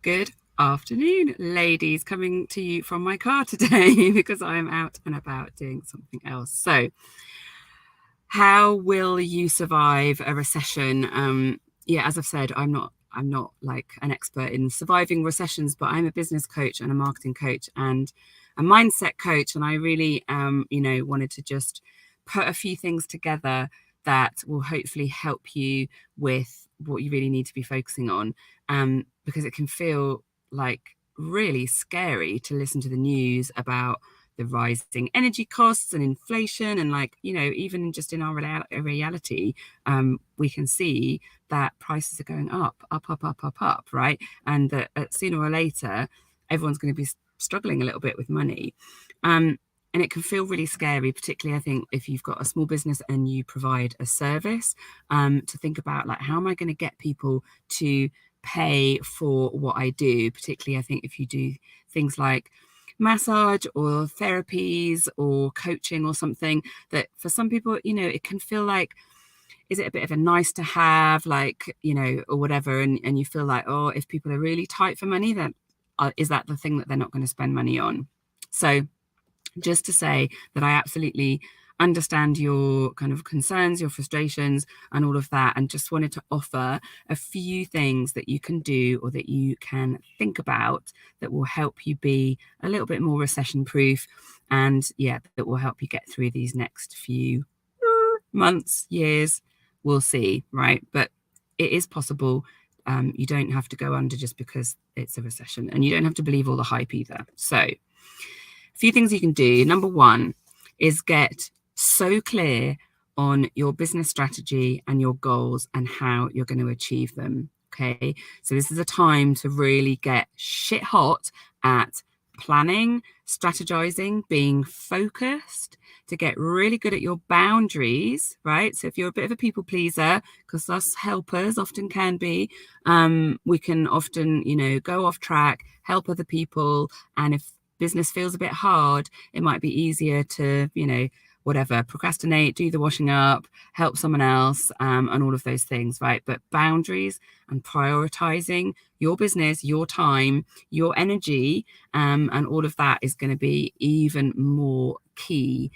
Good afternoon, ladies, coming to you from my car today because I'm out and about doing something else. So, how will you survive a recession? As I've said, I'm not like an expert in surviving recessions, but I'm a business coach and a marketing coach and a mindset coach, and I really wanted to just put a few things together that will hopefully help you with what you really need to be focusing on, because it can feel like really scary to listen to the news about the rising energy costs and inflation, and even just in our reality, we can see that prices are going up, right? And that sooner or later everyone's going to be struggling a little bit with money. And it can feel really scary, particularly, I think, if you've got a small business and you provide a service, to think about, like, how am I going to get people to pay for what I do? Particularly, I think, if you do things like massage or therapies or coaching or something, that for some people, it can feel like, is it a bit of a nice to have, or whatever, and you feel like, oh, if people are really tight for money, then is that the thing that they're not going to spend money on? So just to say that I absolutely understand your kind of concerns, your frustrations, and all of that, and just wanted to offer a few things that you can do or that you can think about that will help you be a little bit more recession proof, and that will help you get through these next few months, years. We'll see, right? But it is possible. You don't have to go under just because it's a recession, and you don't have to believe all the hype either. So a few things you can do. Number one is get so clear on your business strategy and your goals and how you're going to achieve them. Okay, so this is a time to really get shit hot at planning, strategizing, being focused, to get really good at your boundaries, right? So if you're a bit of a people pleaser, because us helpers often can be, we can often, go off track, help other people. And if business feels a bit hard, it might be easier to, procrastinate, do the washing up, help someone else, and all of those things, right? But boundaries and prioritizing your business, your time, your energy, and all of that is going to be even more key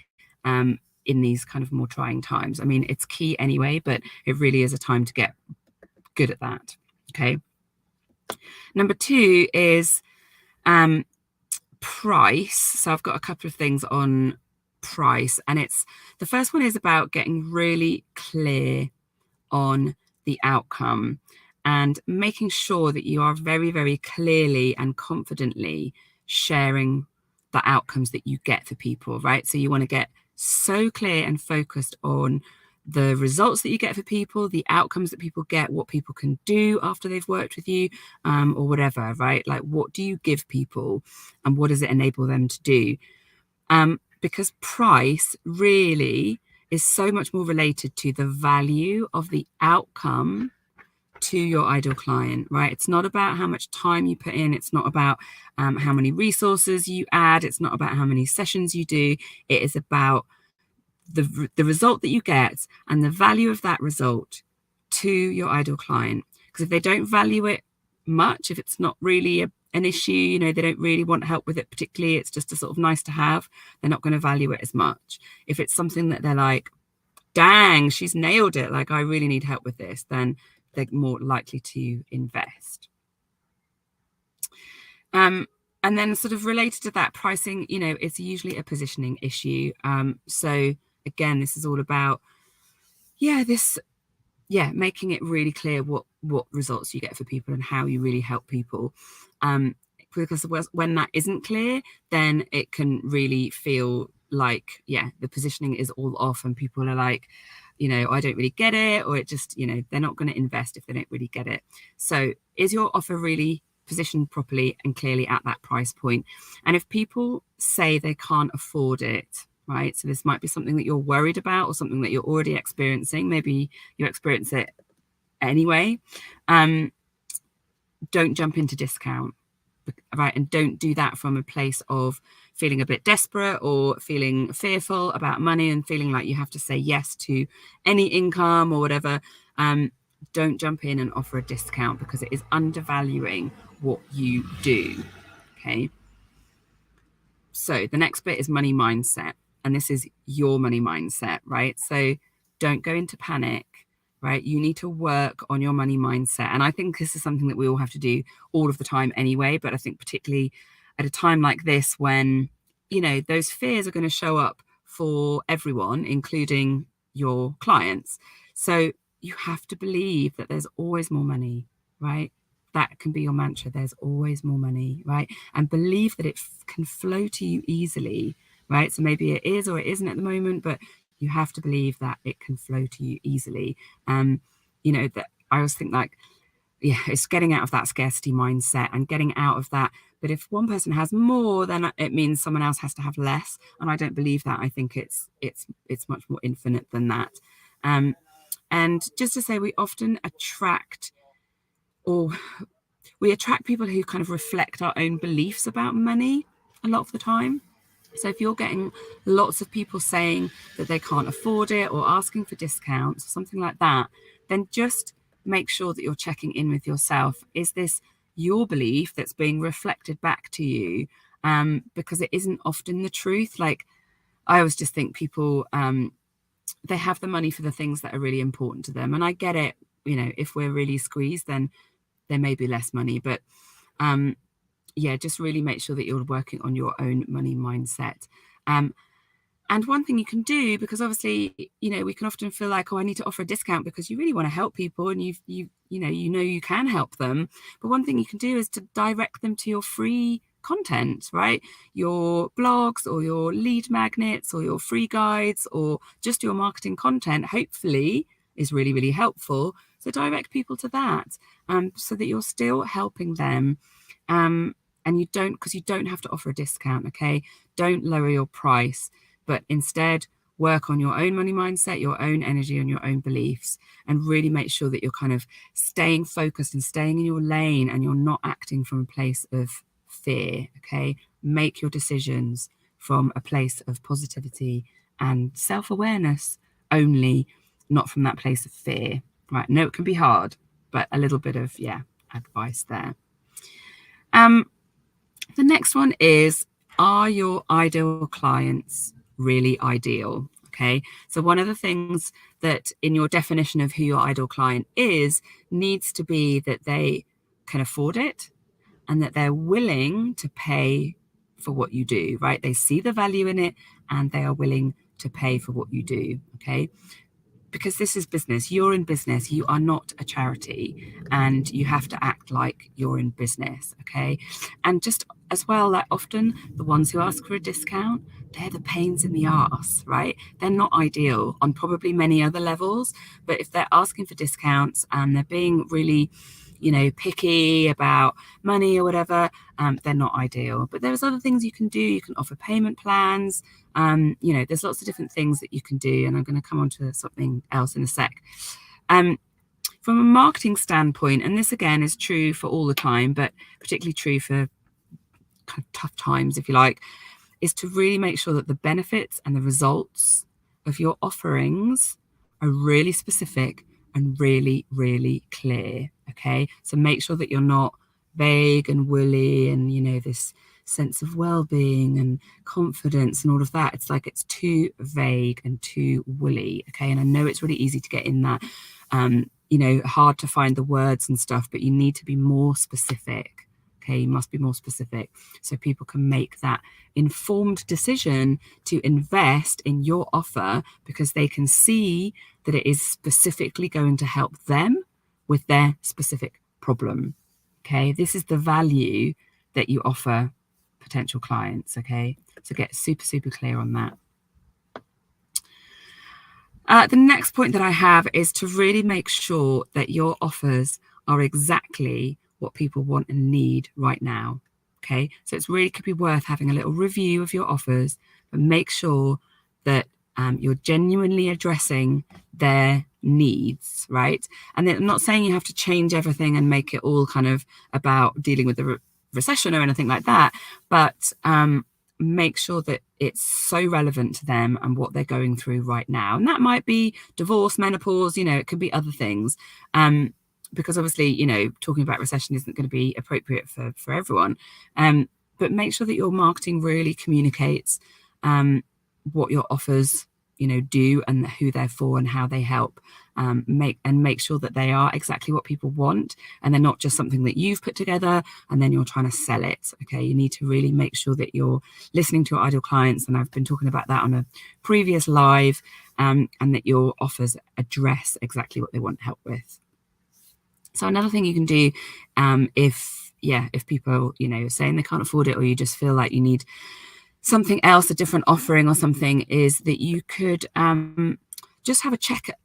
in these kind of more trying times. I mean, it's key anyway, but it really is a time to get good at that. Okay. Number two is price. So I've got a couple of things on price, and the first one is about getting really clear on the outcome and making sure that you are very, very clearly and confidently sharing the outcomes that you get for people, right? So you want to get so clear and focused on the results that you get for people, the outcomes that people get, what people can do after they've worked with you, or whatever, right? Like, what do you give people and what does it enable them to do? Because price really is so much more related to the value of the outcome to your ideal client, right? It's not about how much time you put in. It's not about how many resources you add. It's not about how many sessions you do. It is about the result that you get and the value of that result to your ideal client. Because if they don't value it much, if it's not really an issue, they don't really want help with it particularly, it's just a sort of nice to have, they're not going to value it as much. If it's something that they're like, dang, she's nailed it, like, I really need help with this, then they're more likely to invest. And then sort of related to that, pricing, it's usually a positioning issue. So again, this is all about, making it really clear what results you get for people and how you really help people. Because when that isn't clear, then it can really feel like, the positioning is all off and people are like, I don't really get it, or it just, they're not going to invest if they don't really get it. So is your offer really positioned properly and clearly at that price point? And if people say they can't afford it, right? So this might be something that you're worried about or something that you're already experiencing. Maybe you experience it anyway. Don't jump into discount, right? And don't do that from a place of feeling a bit desperate or feeling fearful about money and feeling like you have to say yes to any income or whatever. don't jump in and offer a discount because it is undervaluing what you do. Okay. So the next bit is money mindset. And this is your money mindset, right? So don't go into panic, right? You need to work on your money mindset. And I think this is something that we all have to do all of the time anyway. But I think particularly at a time like this when, you know, those fears are going to show up for everyone, including your clients. So you have to believe that there's always more money, right? That can be your mantra. There's always more money, right? And believe that it can flow to you easily, right? So maybe it is or it isn't at the moment, but you have to believe that it can flow to you easily. You know, that I always think like, yeah, it's getting out of that scarcity mindset and getting out of that. But if one person has more, then it means someone else has to have less. And I don't believe that. I think it's much more infinite than that. And just to say, we often attract people who kind of reflect our own beliefs about money a lot of the time. So if you're getting lots of people saying that they can't afford it or asking for discounts or something like that, then just make sure that you're checking in with yourself. Is this your belief that's being reflected back to you? Because it isn't often the truth. Like, I always just think people, they have the money for the things that are really important to them. And I get it, you know, if we're really squeezed, then there may be less money, but yeah, just really make sure that you're working on your own money mindset. And one thing you can do, because obviously, you know, we can often feel like, oh, I need to offer a discount because you really want to help people and you know you can help them. But one thing you can do is to direct them to your free content, right? Your blogs or your lead magnets or your free guides or just your marketing content, hopefully is really, really helpful. So direct people to that, so that you're still helping them. And you don't have to offer a discount, okay? Don't lower your price, but instead work on your own money mindset, your own energy, and your own beliefs, and really make sure that you're kind of staying focused and staying in your lane and you're not acting from a place of fear, okay? Make your decisions from a place of positivity and self-awareness only, not from that place of fear, right? No, it can be hard, but a little bit of, advice there. The next one is, are your ideal clients really ideal? Okay, so one of the things that in your definition of who your ideal client is needs to be that they can afford it and that they're willing to pay for what you do, right? They see the value in it and they are willing to pay for what you do, okay? Because this is business. You're in business. You are not a charity, and you have to act like you're in business, okay? And just as well, that often the ones who ask for a discount, they're the pains in the arse, right? They're not ideal on probably many other levels, but if they're asking for discounts and they're being really, you know, picky about money or whatever, they're not ideal. But there's other things you can do. You can offer payment plans. You know, there's lots of different things that you can do, and I'm going to come on to something else in a sec. From a marketing standpoint, and this again is true for all the time, but particularly true for kind of tough times, if you like, is to really make sure that the benefits and the results of your offerings are really specific and really, really clear, okay? So make sure that you're not vague and woolly and, you know, this sense of well-being and confidence and all of that. It's like it's too vague and too woolly, okay? And I know it's really easy to get in that, you know, hard to find the words and stuff, but you need to be more specific, okay? You must be more specific so people can make that informed decision to invest in your offer because they can see that it is specifically going to help them with their specific problem, okay? This is the value that you offer potential clients, okay? So get super, super clear on that. The next point that I have is to really make sure that your offers are exactly what people want and need right now, okay? So it's really could be worth having a little review of your offers, but make sure that you're genuinely addressing their needs, right? And I'm not saying you have to change everything and make it all kind of about dealing with the recession or anything like that, but make sure that it's so relevant to them and what they're going through right now. And that might be divorce, menopause, it could be other things. Because obviously, talking about recession isn't going to be appropriate for everyone. But make sure that your marketing really communicates what your offers do and who they're for and how they help. Make sure that they are exactly what people want, and they're not just something that you've put together and then you're trying to sell it. Okay, you need to really make sure that you're listening to your ideal clients, and I've been talking about that on a previous live, and that your offers address exactly what they want help with. So another thing you can do, if people saying they can't afford it, or you just feel like you need something else, a different offering or something, is that you could just have a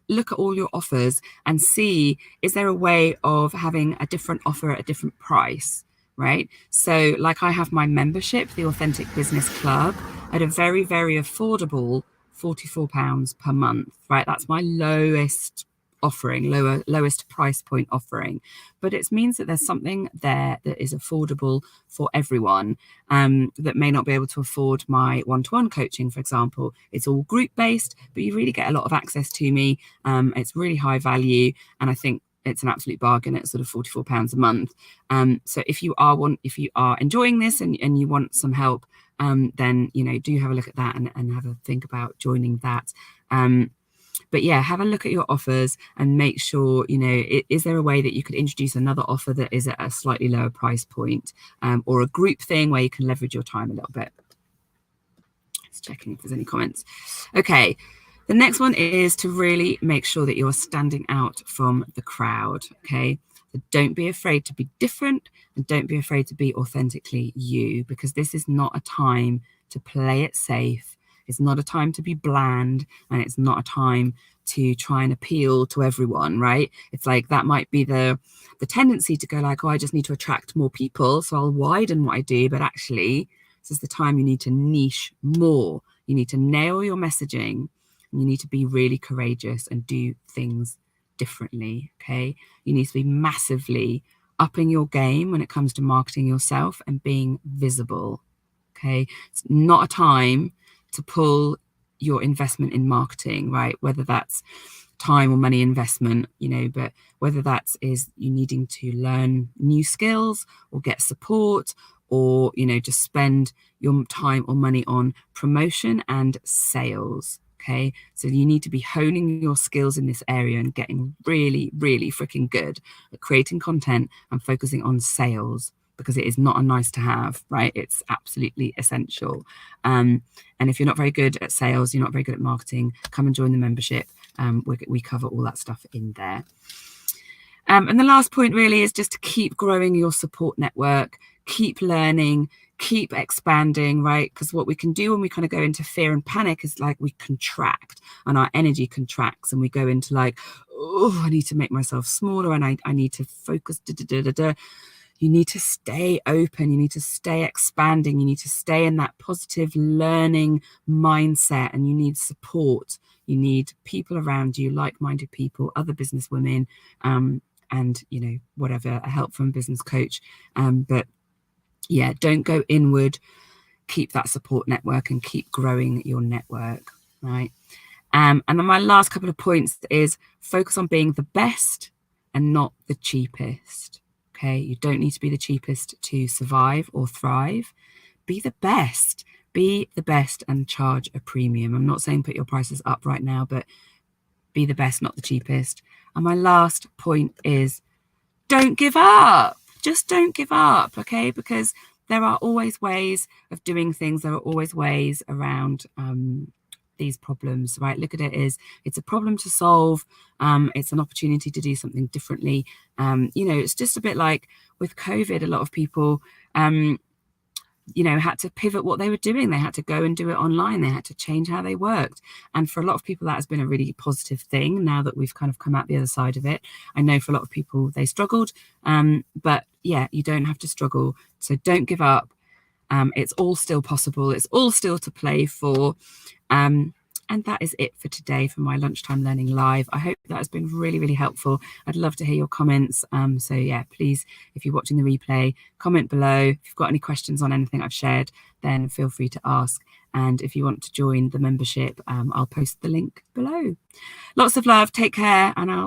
look at all your offers and see, is there a way of having a different offer at a different price, right? So like I have my membership, the Authentic Business Club, at a very, very affordable £44 per month, right? That's my lowest offering, lowest price point offering, but it means that there's something there that is affordable for everyone, that may not be able to afford my one-to-one coaching, for example. It's all group based, but you really get a lot of access to me. It's really high value, and I think it's an absolute bargain at sort of £44 a month. So if you are enjoying this and you want some help, then do have a look at that and have a think about joining that. But yeah, have a look at your offers and make sure, is there a way that you could introduce another offer that is at a slightly lower price point, or a group thing where you can leverage your time a little bit. Just checking if there's any comments. Okay, the next one is to really make sure that you're standing out from the crowd. Okay, so don't be afraid to be different, and don't be afraid to be authentically you, because this is not a time to play it safe. It's not a time to be bland, and it's not a time to try and appeal to everyone, right? It's like that might be the tendency to go like, oh, I just need to attract more people, so I'll widen what I do. But actually, this is the time you need to niche more. You need to nail your messaging, and you need to be really courageous and do things differently, okay? You need to be massively upping your game when it comes to marketing yourself and being visible, okay? It's not a time to pull your investment in marketing, right? Whether that's time or money investment, but whether that is you needing to learn new skills or get support, or, just spend your time or money on promotion and sales. Okay, so you need to be honing your skills in this area and getting really, really freaking good at creating content and focusing on sales, because it is not a nice to have, right? It's absolutely essential. And if you're not very good at sales, you're not very good at marketing, come and join the membership. We cover all that stuff in there. And the last point really is just to keep growing your support network, keep learning, keep expanding, right? Because what we can do when we kind of go into fear and panic is like we contract, and our energy contracts, and we go into like, oh, I need to make myself smaller, and I need to focus. You need to stay open. You need to stay expanding. You need to stay in that positive learning mindset, and you need support. You need people around you, like-minded people, other business women, and whatever, a help from a business coach. But yeah, don't go inward. Keep that support network and keep growing your network, right? And then my last couple of points is focus on being the best and not the cheapest. Okay, you don't need to be the cheapest to survive or thrive. Be the best. Be the best and charge a premium. I'm not saying put your prices up right now, but be the best, not the cheapest. And my last point is don't give up. Just don't give up, okay? Because there are always ways of doing things. There are always ways around these problems, right? Look at it as it's a problem to solve. It's an opportunity to do something differently. It's just a bit like with COVID, a lot of people, had to pivot what they were doing. They had to go and do it online. They had to change how they worked. And for a lot of people, that has been a really positive thing now that we've kind of come out the other side of it. I know for a lot of people, they struggled. But yeah, you don't have to struggle. So don't give up. It's all still possible. It's all still to play for. And that is it for today for my Lunchtime Learning Live. I hope that has been really, really helpful. I'd love to hear your comments. So yeah, please, if you're watching the replay, comment below. If you've got any questions on anything I've shared, then feel free to ask. And if you want to join the membership, I'll post the link below. Lots of love. Take care, and I'll